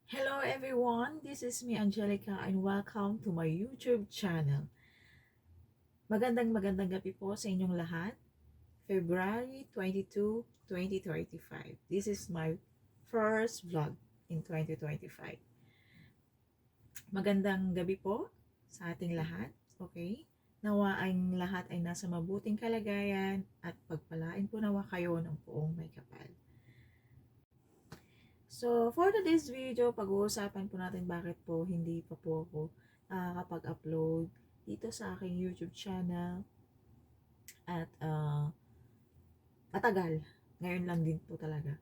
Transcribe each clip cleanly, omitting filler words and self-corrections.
Hello everyone, this is me Angelica and welcome to my YouTube channel. Magandang gabi po sa inyong lahat. February 22, 2025. This is my first vlog in 2025. Magandang gabi po sa ating lahat, okay? Nawa ang lahat ay nasa mabuting kalagayan at pagpalain po nawa kayo ng buong may kapal. So, for today's video, pag-uusapan po natin bakit po hindi pa po ako nakakapag-upload dito sa aking YouTube channel at matagal. Ngayon lang din po talaga.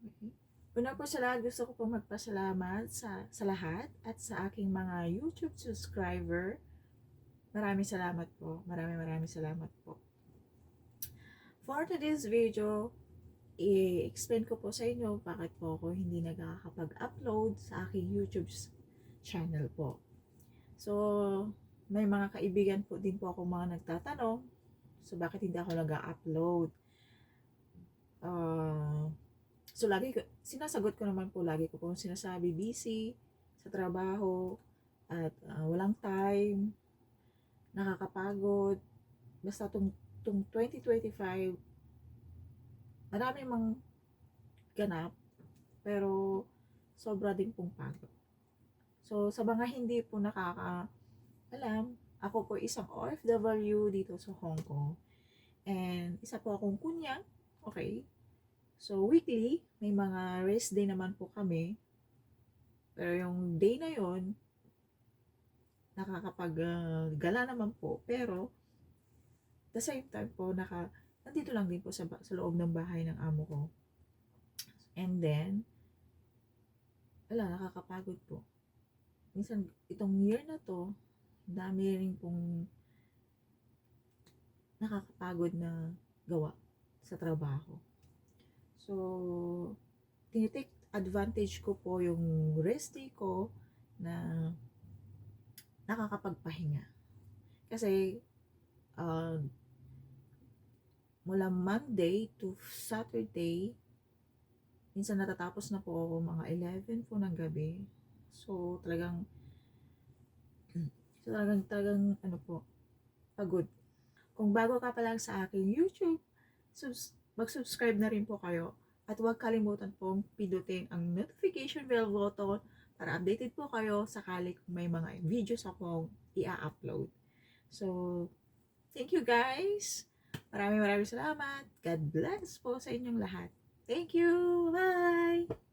Okay. Una po sa lahat, gusto ko po magpasalamat sa lahat at sa aking mga YouTube subscriber. Maraming salamat po. Maraming salamat po. For today's video, i-explain ko po sa inyo bakit po ako hindi nakakapag-upload sa aking YouTube channel po. So, may mga kaibigan po din po ako mga nagtatanong, so bakit hindi ako nag-upload? So, sinasagot ko naman po lagi ko po sinasabi, busy sa trabaho, at walang time, nakakapagod. Basta tung 2025, marami mang ganap, pero sobra din pong pagod. So, sa mga hindi po nakaka-alam, ako po isang OFW dito sa Hong Kong. And isa po akong kunyang, okay? So, weekly, may mga rest day naman po kami. Pero yung day na yon nakakapag-gala naman po. Pero, the same time po, nandito lang din po sa loob ng bahay ng amo ko. And then, nakakapagod po. Minsan, itong year na to, dami rin pong nakakapagod na gawa sa trabaho. So, tinitake advantage ko po yung rest day ko na nakakapagpahinga. Kasi, mula Monday to Saturday, minsan natatapos na po ako mga 11 po ng gabi. So, talagang ano po, pagod. Kung bago ka pa lang sa aking YouTube, mag-subscribe na rin po kayo. At huwag kalimutan pong pindutin ang notification bell button para updated po kayo sakali kung may mga videos akong i-upload. So, thank you guys! Maraming salamat. God bless po sa inyong lahat. Thank you! Bye!